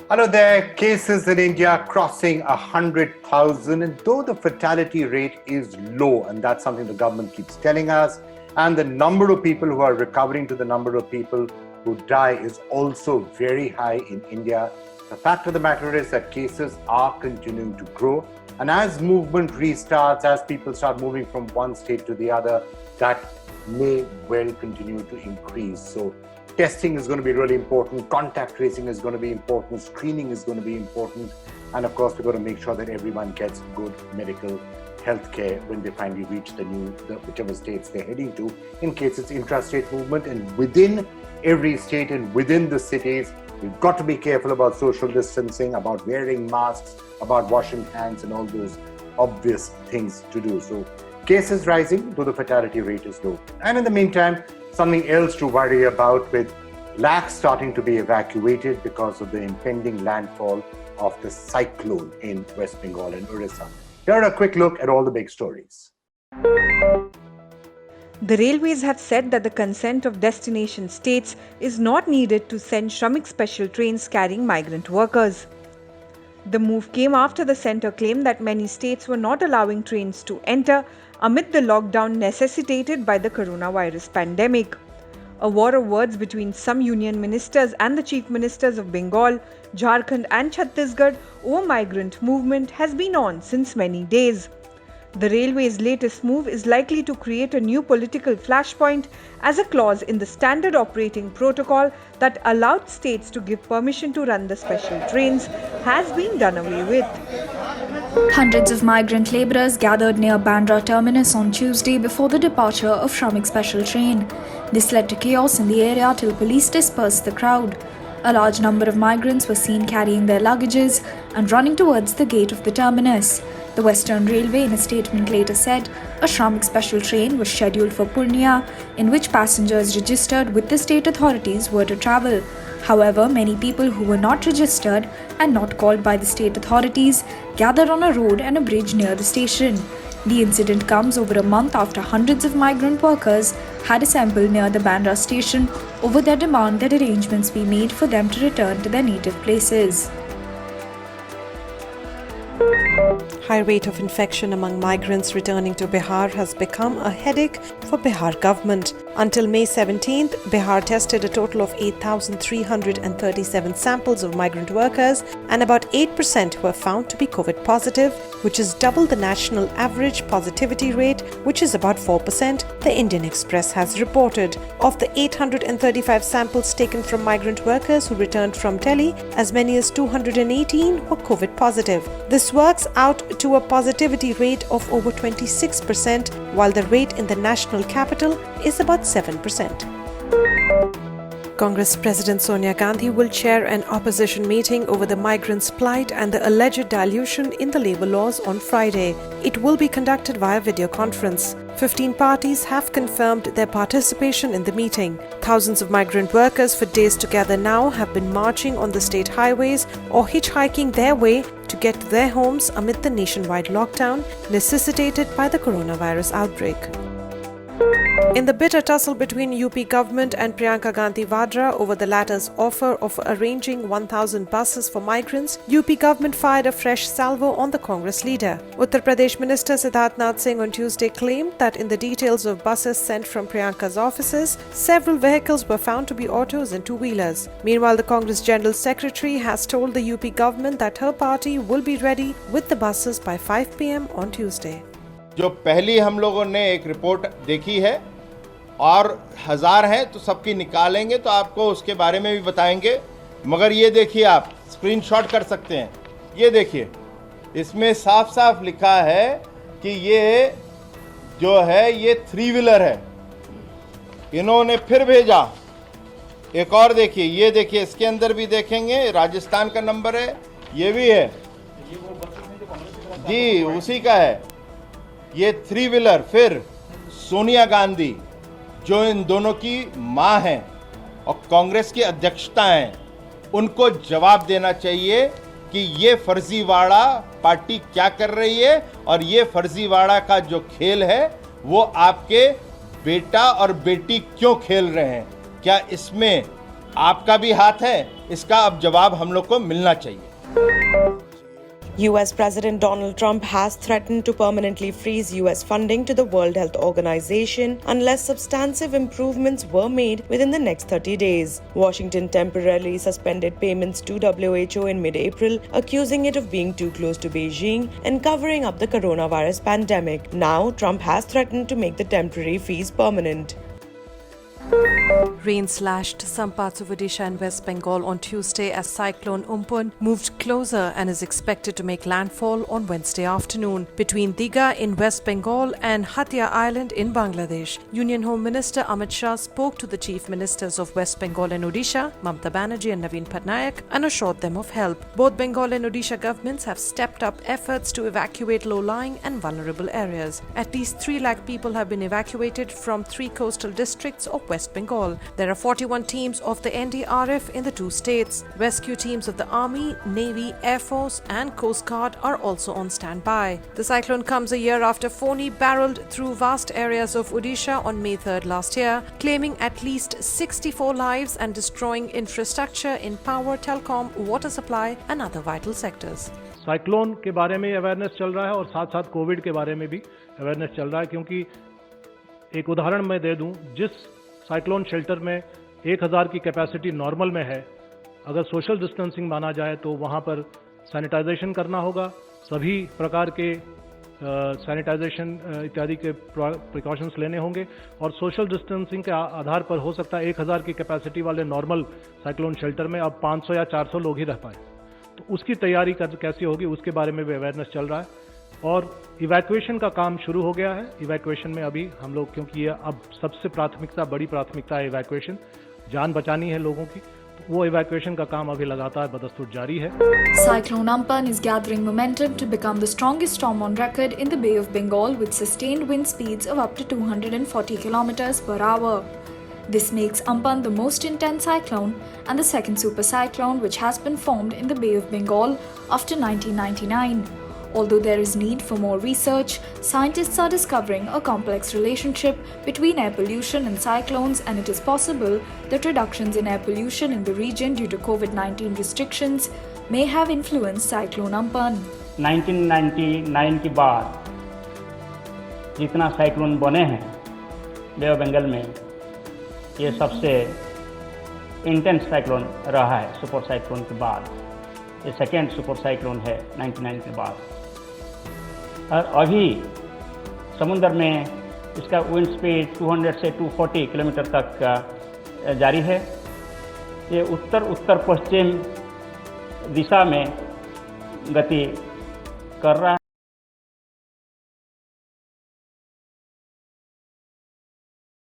Hello there. Cases in India crossing 100,000, and though the fatality rate is low, and that's something the government keeps telling us, and the number of people who are recovering to the number of people who die is also very high in India, the fact of the matter is that cases are continuing to grow. And as movement restarts, as people start moving from one state to the other, that may well continue to increase. So testing is going to be really important, contact tracing is going to be important, screening is going to be important, and of course we're going to make sure that everyone gets good medical health care when they finally reach whichever states they're heading to, in case it's intrastate movement. And within every state and within the cities, we've got to be careful about social distancing, about wearing masks, about washing hands, and all those obvious things to do. So cases rising, though the fatality rate is low. And in the meantime, something else to worry about, with lakhs starting to be evacuated because of the impending landfall of the cyclone in West Bengal and Odisha. Here are a quick look at all the big stories. The railways have said that the consent of destination states is not needed to send Shramik special trains carrying migrant workers. The move came after the centre claimed that many states were not allowing trains to enter amid the lockdown necessitated by the coronavirus pandemic. A war of words between some union ministers and the chief ministers of Bengal, Jharkhand and Chhattisgarh over migrant movement has been on since many days. The railway's latest move is likely to create a new political flashpoint, as a clause in the standard operating protocol that allowed states to give permission to run the special trains has been done away with. Hundreds of migrant labourers gathered near Bandra terminus on Tuesday before the departure of Shramik special train. This led to chaos in the area till police dispersed the crowd. A large number of migrants were seen carrying their luggages and running towards the gate of the terminus. The Western Railway in a statement later said a Shramik special train was scheduled for Purnia, in which passengers registered with the state authorities were to travel. However, many people who were not registered and not called by the state authorities gathered on a road and a bridge near the station. The incident comes over a month after hundreds of migrant workers had assembled near the Bandra station over their demand that arrangements be made for them to return to their native places. High rate of infection among migrants returning to Bihar has become a headache for Bihar government. Until May 17th, Bihar tested a total of 8,337 samples of migrant workers, and about 8% were found to be COVID positive, which is double the national average positivity rate, which is about 4%, the Indian Express has reported. Of the 835 samples taken from migrant workers who returned from Delhi, as many as 218 were COVID positive. This works out to a positivity rate of over 26%, while the rate in the national capital is about 7%. Congress President Sonia Gandhi will chair an opposition meeting over the migrants' plight and the alleged dilution in the labour laws on Friday. It will be conducted via video conference. 15 parties have confirmed their participation in the meeting. Thousands of migrant workers for days together now have been marching on the state highways or hitchhiking their way to get to their homes amid the nationwide lockdown necessitated by the coronavirus outbreak. In the bitter tussle between UP government and Priyanka Gandhi Vadra over the latter's offer of arranging 1,000 buses for migrants, UP government fired a fresh salvo on the Congress leader. Uttar Pradesh Minister Siddharth Nath Singh on Tuesday claimed that in the details of buses sent from Priyanka's offices, several vehicles were found to be autos and two-wheelers. Meanwhile, the Congress General Secretary has told the UP government that her party will be ready with the buses by 5 p.m. on Tuesday. जो पहली हम लोगों ने एक report देखी है और 1000 हैं तो सबकी निकालेंगे तो आपको उसके बारे में भी बताएंगे, मगर ये देखिए, आप स्क्रीनशॉट कर सकते हैं, ये देखिए, इसमें साफ साफ लिखा है कि ये जो है ये 3 व्हीलर है। इन्होंने फिर भेजा एक और, देखिए, ये देखिए, इसके अंदर भी देखेंगे राजस्थान का नंबर है, ये भी है जी, उसी का है ये 3 व्हीलर। फिर सोनिया गांधी जो इन दोनों की मां हैं और कांग्रेस की अध्यक्षता हैं, उनको जवाब देना चाहिए कि ये फर्जीवाड़ा पार्टी क्या कर रही है और ये फर्जीवाड़ा का जो खेल है वो आपके बेटा और बेटी क्यों खेल रहे हैं। क्या इसमें आपका भी हाथ है? इसका अब जवाब हम लोग को मिलना चाहिए। US President Donald Trump has threatened to permanently freeze US funding to the World Health Organization unless substantive improvements were made within the next 30 days. Washington temporarily suspended payments to WHO in mid-April, accusing it of being too close to Beijing and covering up the coronavirus pandemic. Now, Trump has threatened to make the temporary freeze permanent. Rain slashed some parts of Odisha and West Bengal on Tuesday as Cyclone Ompun moved closer and is expected to make landfall on Wednesday afternoon. Between Digha in West Bengal and Hatia Island in Bangladesh, Union Home Minister Amit Shah spoke to the Chief Ministers of West Bengal and Odisha, Mamata Banerjee and Naveen Patnaik, and assured them of help. Both Bengal and Odisha governments have stepped up efforts to evacuate low-lying and vulnerable areas. At least 3 lakh people have been evacuated from 3 coastal districts of West Bengal. There are 41 teams of the NDRF in the 2 states. Rescue teams of the Army, Navy, Air Force and Coast Guard are also on standby. The cyclone comes a year after Foni barreled through vast areas of Odisha on May 3rd last year, claiming at least 64 lives and destroying infrastructure in power, telecom, water supply and other vital sectors. Cyclone के बारे में awareness चल रहा है और साथ साथ Covid के बारे में भी अवेयरनेस चल रहा है, क्योंकि एक उदाहरण मैं दे दूं, जिस साइक्लोन शेल्टर में 1000 की कैपेसिटी नॉर्मल में है, अगर सोशल डिस्टेंसिंग माना जाए तो वहाँ पर सैनिटाइजेशन करना होगा, सभी प्रकार के सैनिटाइजेशन इत्यादि के प्रिकॉशंस लेने होंगे और सोशल डिस्टेंसिंग के आधार पर हो सकता है 1000 की कैपेसिटी वाले नॉर्मल साइक्लोन शेल्टर में अब 500 या 400 लोग ही रह पाए, तो उसकी तैयारी कैसे होगी उसके बारे में भी अवेयरनेस चल रहा है। और इवैक्यूएशन का काम शुरू हो गया है। इवैक्यूएशन में अभी हम लोग, क्योंकि ये अब सबसे बड़ी प्राथमिकता है इवैक्यूएशन, जान बचानी है लोगों की, तो वो इवैक्यूएशन का काम अभी लगातार बदस्तूर जारी है। Cyclone Amphan is gathering momentum to become the strongest storm on record in the Bay of Bengal with sustained wind speeds of up to 240 kilometers per hour. This makes Amphan the most intense cyclone and the second super cyclone which has been formed in the Bay of Bengal after 1999. Although there is need for more research, scientists are discovering a complex relationship between air pollution and cyclones, and it is possible that reductions in air pollution in the region due to COVID-19 restrictions may have influenced Cyclone Amphan. 1999 के बाद जितना cyclone बने हैं बे of Bengal में, ये सबसे intense cyclone रहा है सुपर साइक्लोन के बाद। ये सेकेंड सुपर साइक्लोन है 99 के बाद। और अभी समुद्र में इसका विंड स्पीड 200 से 240 किलोमीटर तक जारी है। ये उत्तर पश्चिम दिशा में गति कर रहा है।